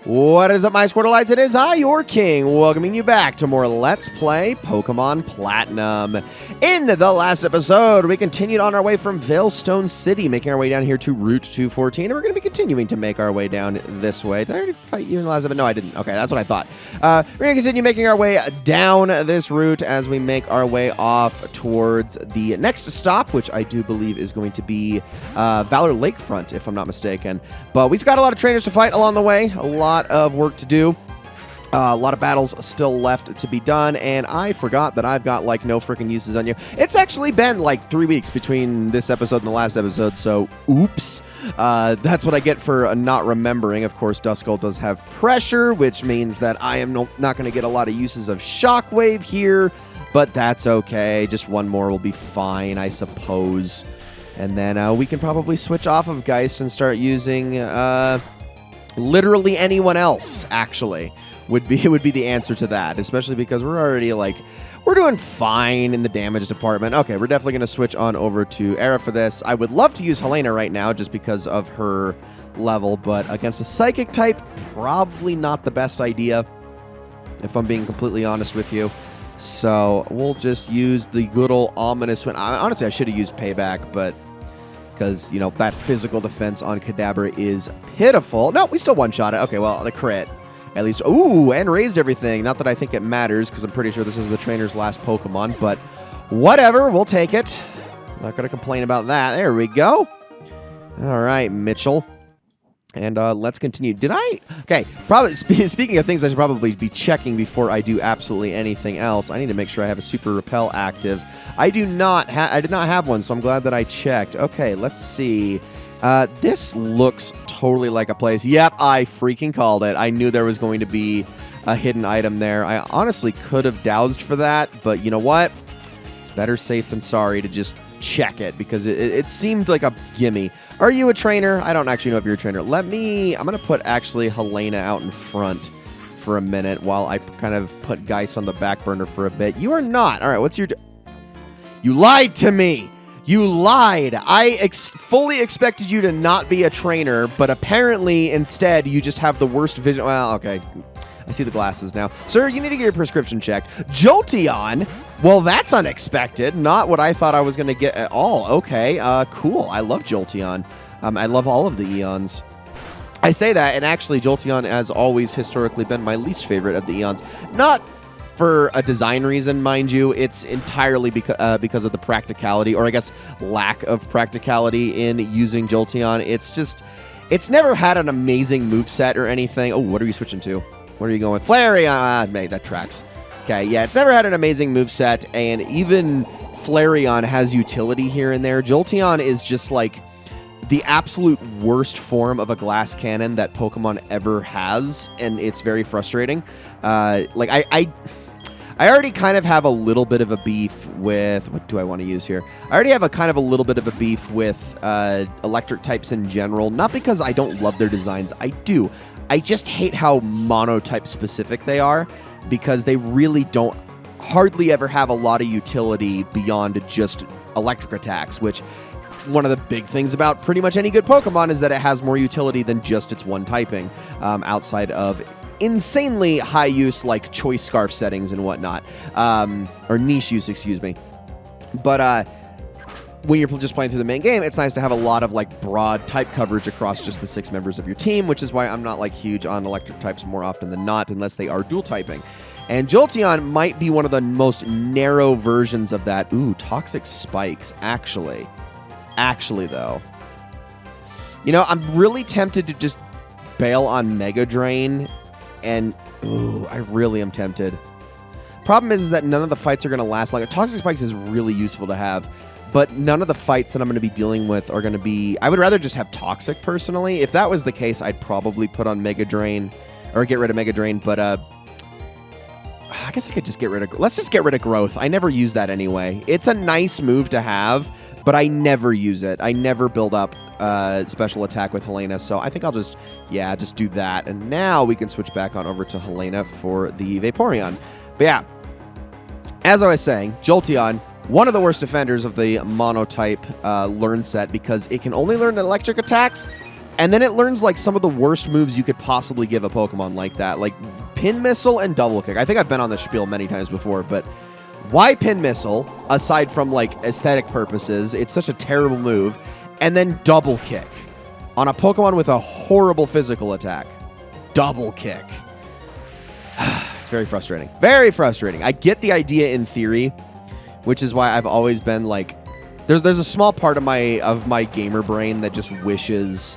What is up, my Squirtleites? It is I, your king, welcoming you back to more Let's Play Pokemon Platinum. In the last episode, we continued on our way from Veilstone City, making our way down here to Route 214, and we're going to be continuing to make our way down this way. Did I already fight you in the last episode? No, I didn't. Okay, that's what I thought. We're going to continue making our way down this route as we make our way off towards the next stop, which I do believe is going to be Valor Lakefront, if I'm not mistaken. But we've got a lot of trainers to fight along the way, a lot of work to do. A lot of battles still left to be done, and I forgot that I've got, like, no freaking uses on you. It's actually been, like, 3 weeks between this episode and the last episode, so oops. That's what I get for not remembering. Of course, Duskull does have pressure, which means that I am not going to get a lot of uses of Shockwave here, but that's okay. Just one more will be fine, I suppose. And then we can probably switch off of Geist and start using literally anyone else, actually. Would be the answer to that, especially because we're already, like, we're doing fine in the damage department. Okay, we're definitely going to switch on over to Era for this. I would love to use Helena right now just because of her level, but against a Psychic type, probably not the best idea, if I'm being completely honest with you. So we'll just use the good old ominous one. Honestly, I should have used Payback, but because, you know, that physical defense on Kadabra is pitiful. No, we still one-shot it. Okay, well, the crit. At least, ooh, and raised everything. Not that I think it matters, because I'm pretty sure this is the trainer's last Pokemon, but whatever, we'll take it. Not going to complain about that. There we go. All right, Mitchell. And let's continue. Did I? Okay, probably. Speaking of things I should probably be checking before I do absolutely anything else, I need to make sure I have a Super Repel active. I did not have one, so I'm glad that I checked. Okay, let's see. This looks totally like a place. Yep, I freaking called it. I knew there was going to be a hidden item there. I honestly could have doused for that, but you know what? It's better safe than sorry to just check it, because it seemed like a gimme. Are you a trainer? I don't actually know if you're a trainer. I'm going to put actually Helena out in front for a minute while I kind of put Geist on the back burner for a bit. You are not. All right, what's your... You lied to me! You lied. I fully expected you to not be a trainer, but apparently instead you just have the worst vision. Well, okay. I see the glasses now. Sir, you need to get your prescription checked. Jolteon? Well, that's unexpected. Not what I thought I was going to get at all. Okay, cool. I love Jolteon. I love all of the Eons. I say that, and actually Jolteon has always historically been my least favorite of the Eons. Not for a design reason, mind you. It's entirely because of the practicality, or I guess lack of practicality in using Jolteon. It's never had an amazing moveset or anything. Oh, what are you switching to? What are you going with? Flareon! That tracks. Okay, yeah, it's never had an amazing moveset, and even Flareon has utility here and there. Jolteon is just like the absolute worst form of a glass cannon that Pokemon ever has, and it's very frustrating. I already kind of have a little bit of a beef with... What do I want to use here? I already have a kind of a little bit of a beef with electric types in general. Not because I don't love their designs. I do. I just hate how monotype specific they are, because they really don't hardly ever have a lot of utility beyond just electric attacks, which... One of the big things about pretty much any good Pokemon is that it has more utility than just its one typing, outside of insanely high use, like Choice Scarf settings and whatnot, or niche use, excuse me. But when you're just playing through the main game, it's nice to have a lot of like broad type coverage across just the 6 members of your team, which is why I'm not like huge on electric types more often than not, unless they are dual typing. And Jolteon might be one of the most narrow versions of that. Ooh, Toxic Spikes, actually. Actually, though, you know, I'm really tempted to just bail on Mega Drain, and ooh, I really am tempted. Problem is that none of the fights are going to last long. Toxic Spikes is really useful to have, but none of the fights that I'm going to be dealing with are going to be... I would rather just have Toxic, personally. If that was the case, I'd probably put on Mega Drain, or get rid of Mega Drain, but I guess I could just get rid of... Let's just get rid of Growth. I never use that anyway. It's a nice move to have, but I never use it. I never build up special attack with Helena, so I think I'll just do that. And now we can switch back on over to Helena for the Vaporeon. But yeah, as I was saying, Jolteon, one of the worst defenders of the monotype learn set, because it can only learn electric attacks, And then it learns like some of the worst moves you could possibly give a Pokemon like that, like Pin Missile and Double Kick. I think I've been on this spiel many times before, but why Pin Missile, aside from like aesthetic purposes? It's such a terrible move. And then Double Kick on a Pokemon with a horrible physical attack. Double Kick. It's very frustrating. Very frustrating. I get the idea in theory, which is why I've always been like, there's a small part of my gamer brain that just wishes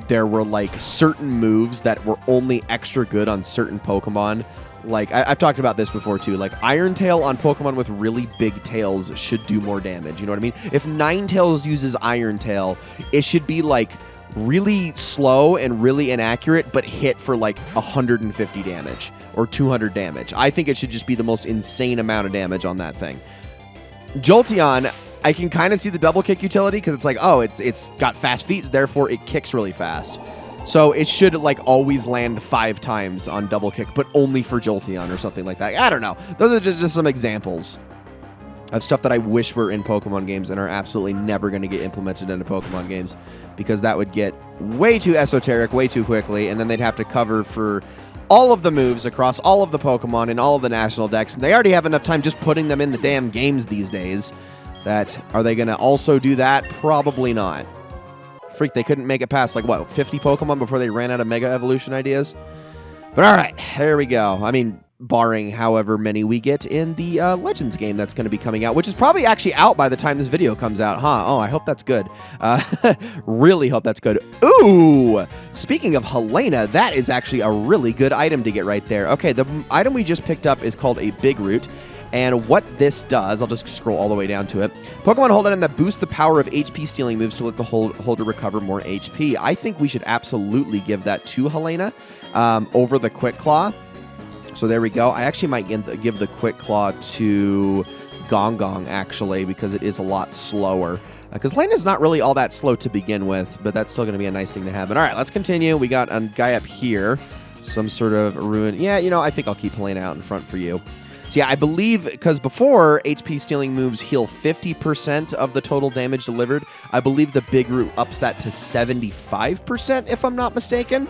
there were like certain moves that were only extra good on certain Pokemon. Like I've talked about this before too. Like Iron Tail on Pokemon with really big tails should do more damage. You know what I mean? If Ninetales uses Iron Tail, it should be like really slow and really inaccurate, but hit for like 150 damage or 200 damage. I think it should just be the most insane amount of damage on that thing. Jolteon, I can kind of see the Double Kick utility because it's like, oh, it's got fast feet, therefore it kicks really fast. So it should like always land 5 times on Double Kick, but only for Jolteon or something like that. I don't know. Those are just some examples of stuff that I wish were in Pokemon games and are absolutely never going to get implemented into Pokemon games because that would get way too esoteric way too quickly, and then they'd have to cover for all of the moves across all of the Pokemon and all of the national decks, and they already have enough time just putting them in the damn games these days. Are they going to also do that? Probably not. Freak, they couldn't make it past, like, what, 50 Pokemon before they ran out of Mega Evolution ideas? But all right, there we go. I mean, barring however many we get in the Legends game that's going to be coming out, which is probably actually out by the time this video comes out, huh? Oh, I hope that's good. Really hope that's good. Ooh! Speaking of Helena, that is actually a really good item to get right there. Okay, the item we just picked up is called a Big Root. And what this does, I'll just scroll all the way down to it. Pokemon hold item that boosts the power of HP stealing moves to let the holder recover more HP. I think we should absolutely give that to Helena over the Quick Claw. So there we go. I actually might give the Quick Claw to Gong, actually, because it is a lot slower. Because Helena's not really all that slow to begin with, but that's still going to be a nice thing to have. But all right, let's continue. We got a guy up here. Some sort of ruin. Yeah, you know, I think I'll keep Helena out in front for you. So yeah, I believe, because before HP stealing moves heal 50% of the total damage delivered, I believe the Big Root ups that to 75%, if I'm not mistaken.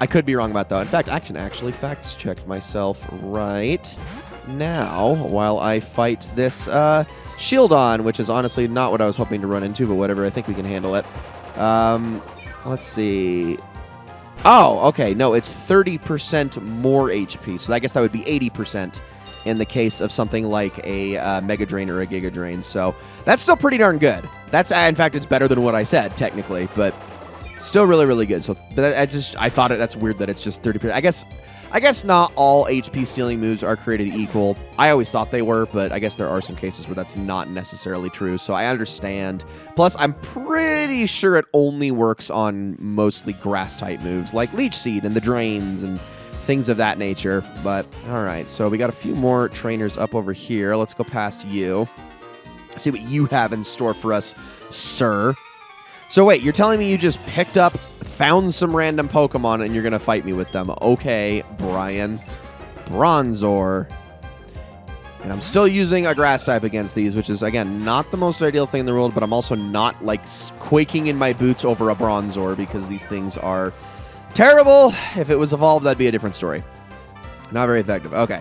I could be wrong about that. In fact, I can actually fact check myself right now while I fight this Shieldon, which is honestly not what I was hoping to run into, but whatever. I think we can handle it. Let's see. Oh, okay. No, it's 30% more HP, so I guess that would be 80% in the case of something like a Mega Drain or a Giga Drain. So that's still pretty darn good. That's, in fact, it's better than what I said, technically, but still really, really good. So, but I thought that's weird that it's just 30%. I guess not all HP stealing moves are created equal. I always thought they were, but I guess there are some cases where that's not necessarily true. So I understand. Plus, I'm pretty sure it only works on mostly grass-type moves, like Leech Seed and the Drains and things of that nature. But, all right, so we got a few more trainers up over here. Let's go past you. See what you have in store for us, sir. So wait, you're telling me you just found some random Pokemon and you're going to fight me with them. Okay, Brian. Bronzor. And I'm still using a grass type against these, which is, again, not the most ideal thing in the world, but I'm also not, like, quaking in my boots over a Bronzor because these things are terrible. If it was evolved, that'd be a different story. Not very effective. Okay.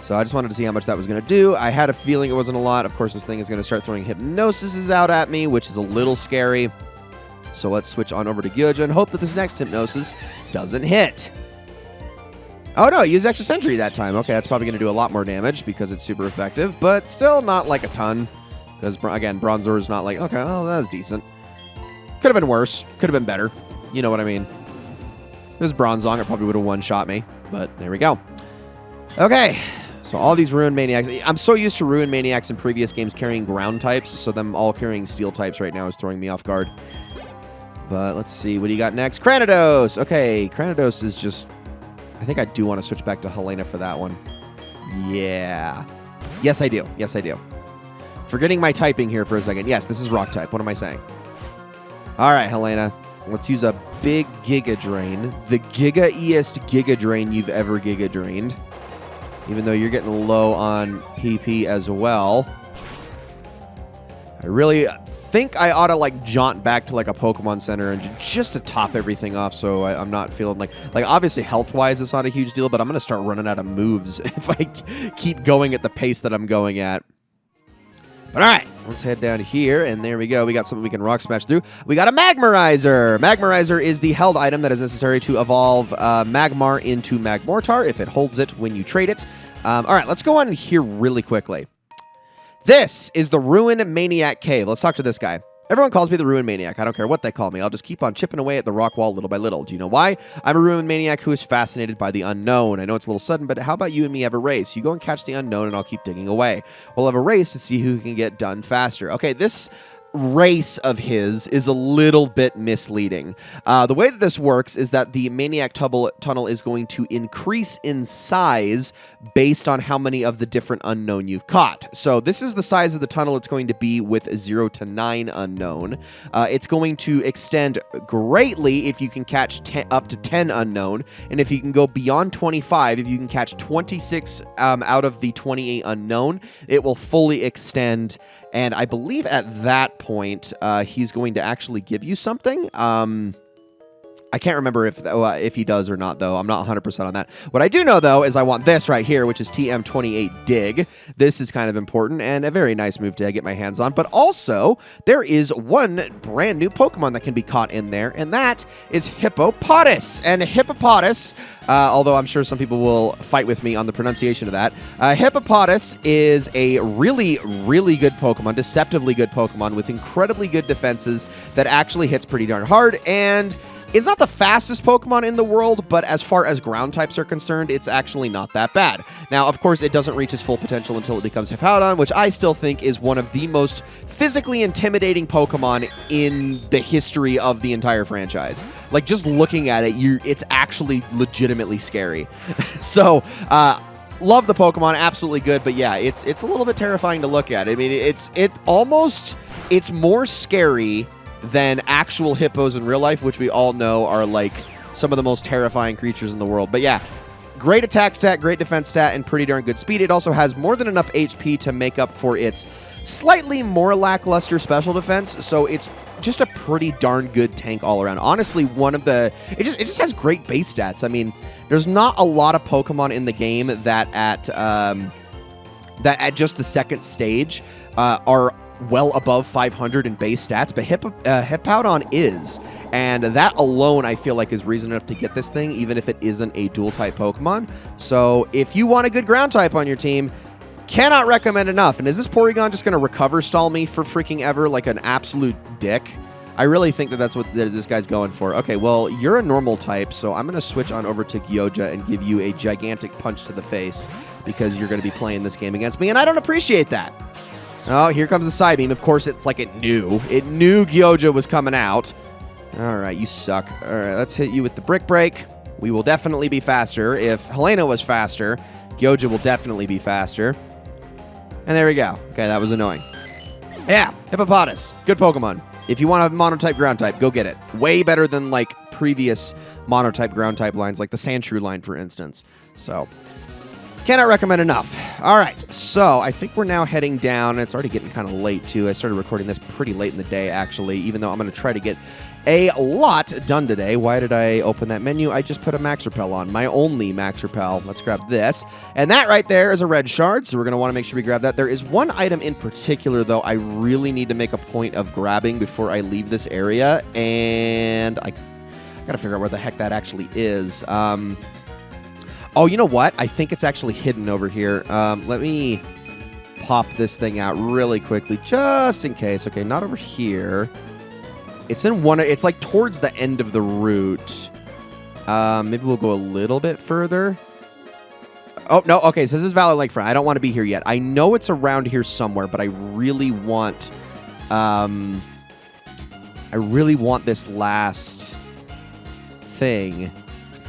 So I just wanted to see how much that was going to do. I had a feeling it wasn't a lot. Of course, this thing is going to start throwing Hypnosises out at me, which is a little scary. So let's switch on over to Gyoja and hope that this next Hypnosis doesn't hit. Oh, no, it used Extra Sentry that time. Okay, that's probably going to do a lot more damage because it's super effective, but still not like a ton. Because, again, Bronzor is not like, okay, well, that was decent. Could have been worse. Could have been better. You know what I mean. If it was Bronzong, it probably would have one-shot me, but there we go. Okay, so all these Ruin Maniacs. I'm so used to Ruin Maniacs in previous games carrying ground types, so them all carrying steel types right now is throwing me off guard. But let's see. What do you got next? Cranidos. Okay, Cranidos is just... I think I do want to switch back to Helena for that one. Yeah. Yes, I do. Yes, I do. Forgetting my typing here for a second. Yes, this is Rock type. What am I saying? All right, Helena. Let's use a big Giga Drain. The Giga-iest Giga Drain you've ever Giga Drained. Even though you're getting low on PP as well. I really think I ought to like jaunt back to like a Pokemon Center and just to top everything off, so I'm not feeling like obviously health-wise it's not a huge deal, but I'm gonna start running out of moves if I keep going at the pace that I'm going at. But all right, let's head down here, and there we go. We got something we can rock smash through. We got a Magmarizer. Magmarizer is the held item that is necessary to evolve Magmar into Magmortar if it holds it when you trade it. All right, let's go on here really quickly. This is the Ruin Maniac Cave. Let's talk to this guy. Everyone calls me the Ruin Maniac. I don't care what they call me. I'll just keep on chipping away at the rock wall little by little. Do you know why? I'm a Ruin Maniac who is fascinated by the unknown. I know it's a little sudden, but how about you and me have a race? You go and catch the unknown, and I'll keep digging away. We'll have a race to see who can get done faster. Okay, this race of his is a little bit misleading. The way that this works is that the Maniac Tunnel is going to increase in size based on how many of the different unknown you've caught. So this is the size of the tunnel it's going to be with 0 to 9 unknown. It's going to extend greatly if you can catch up to 10 unknown, and if you can go beyond 25, if you can catch 26 out of the 28 unknown, it will fully extend. And I believe at that point, he's going to actually give you something. I can't remember if he does or not, though. I'm not 100% on that. What I do know, though, is I want this right here, which is TM28 Dig. This is kind of important and a very nice move to get my hands on. But also, there is one brand new Pokemon that can be caught in there, and that is Hippopotas. And Hippopotas, although I'm sure some people will fight with me on the pronunciation of that, Hippopotas is a really, really good Pokemon, deceptively good Pokemon with incredibly good defenses that actually hits pretty darn hard, and it's not the fastest Pokemon in the world, but as far as ground types are concerned, it's actually not that bad. Now, of course, it doesn't reach its full potential until it becomes Hippowdon, which I still think is one of the most physically intimidating Pokemon in the history of the entire franchise. Like, just looking at it, it's actually legitimately scary. So, love the Pokemon, absolutely good, but yeah, it's a little bit terrifying to look at. I mean, it's more scary than actual hippos in real life, which we all know are like some of the most terrifying creatures in the world. But yeah, great attack stat, great defense stat, and pretty darn good speed. It also has more than enough HP to make up for its slightly more lackluster special defense, so it's just a pretty darn good tank all around. Honestly, it just has great base stats. I mean, there's not a lot of Pokemon in the game that at just the second stage are well above 500 in base stats, but Hippowdon is, and that alone I feel like is reason enough to get this thing, even if it isn't a dual-type Pokemon. So if you want a good ground type on your team, cannot recommend enough. And is this Porygon just going to recover stall me for freaking ever like an absolute dick? I really think that that's what this guy's going for. Okay, well, you're a normal type, so I'm going to switch on over to Gyoja and give you a gigantic punch to the face because you're going to be playing this game against me, and I don't appreciate that. Oh, here comes the Psybeam. Of course, it's like it knew. It knew Gyoja was coming out. All right, you suck. All right, let's hit you with the Brick Break. We will definitely be faster. If Helena was faster, Gyoja will definitely be faster. And there we go. Okay, that was annoying. Yeah, Hippopotas. Good Pokemon. If you want a Monotype Ground type, go get it. Way better than, like, previous Monotype Ground type lines, like the Sandshrew line, for instance. So, cannot recommend enough. All right, so I think we're now heading down. It's already getting kind of late, too. I started recording this pretty late in the day, actually, even though I'm going to try to get a lot done today. Why did I open that menu? I just put a Max Repel on, my only Max Repel. Let's grab this. And that right there is a red shard, so we're going to want to make sure we grab that. There is one item in particular, though, I really need to make a point of grabbing before I leave this area, and I got to figure out where the heck that actually is. Oh, you know what? I think it's actually hidden over here. Let me pop this thing out really quickly, just in case. Okay, not over here. It's in one. It's like towards the end of the route. Maybe we'll go a little bit further. Oh, no. Okay, so this is Valley Lakefront. I don't want to be here yet. I know it's around here somewhere, but I really want... I really want this last thing.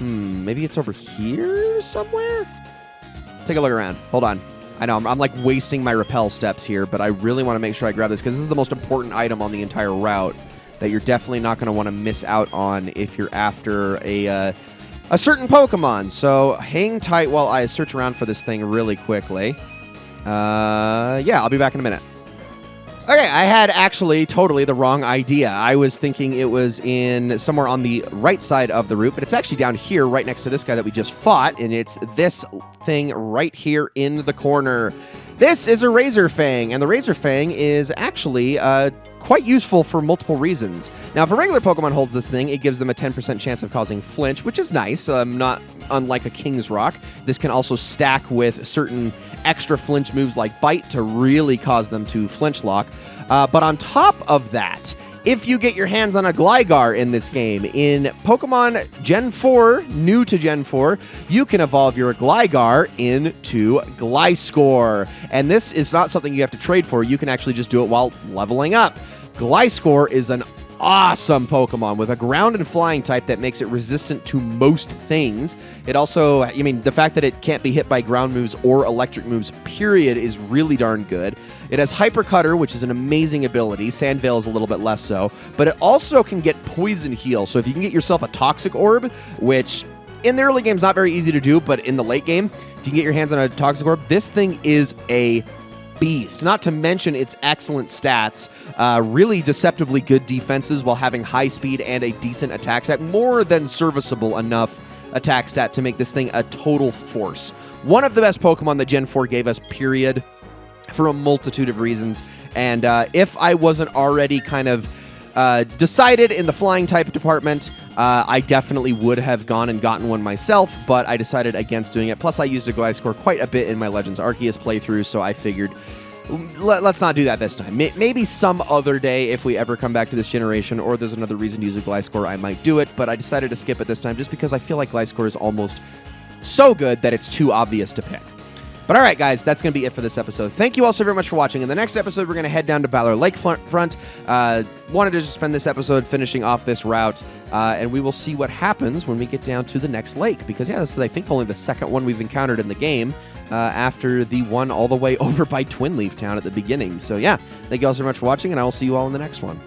Maybe it's over here somewhere? Let's take a look around. Hold on. I know, I'm like wasting my repel steps here, but I really want to make sure I grab this because this is the most important item on the entire route that you're definitely not going to want to miss out on if you're after a certain Pokemon. So hang tight while I search around for this thing really quickly. Yeah, I'll be back in a minute. Okay, I had actually totally the wrong idea. I was thinking it was in somewhere on the right side of the route, but it's actually down here right next to this guy that we just fought, and it's this thing right here in the corner. This is a Razor Fang, and the Razor Fang is actually quite useful for multiple reasons. Now, if a regular Pokemon holds this thing, it gives them a 10% chance of causing flinch, which is nice, not unlike a King's Rock. This can also stack with certain extra flinch moves like Bite to really cause them to flinch lock. But on top of that, if you get your hands on a Gligar in this game, in Pokemon Gen 4, new to Gen 4, you can evolve your Gligar into Gliscor. And this is not something you have to trade for. You can actually just do it while leveling up. Gliscor is an awesome Pokemon with a ground and flying type that makes it resistant to most things. It also, I mean, the fact that it can't be hit by ground moves or electric moves, period, is really darn good. It has Hyper Cutter, which is an amazing ability. Sandveil is a little bit less so, but it also can get Poison Heal. So if you can get yourself a Toxic Orb, which in the early game is not very easy to do, but in the late game, if you can get your hands on a Toxic Orb, this thing is a beast. Not to mention its excellent stats, really deceptively good defenses while having high speed and a decent attack stat, more than serviceable enough attack stat to make this thing a total force. One of the best Pokemon that Gen 4 gave us, period, for a multitude of reasons. And if I wasn't already kind of decided in the flying type department, I definitely would have gone and gotten one myself, but I decided against doing it. Plus, I used a Gliscor quite a bit in my Legends Arceus playthrough, so I figured let's not do that this time. Maybe some other day if we ever come back to this generation, or there's another reason to use a Gliscor, I might do it, but I decided to skip it this time just because I feel like Gliscor is almost so good that it's too obvious to pick. But all right, guys, that's going to be it for this episode. Thank you all so very much for watching. In the next episode, we're going to head down to Valor Lakefront. Wanted to just spend this episode finishing off this route, and we will see what happens when we get down to the next lake. Because, yeah, this is, I think, only the second one we've encountered in the game after the one all the way over by Twin Leaf Town at the beginning. So, yeah, thank you all so much for watching, and I will see you all in the next one.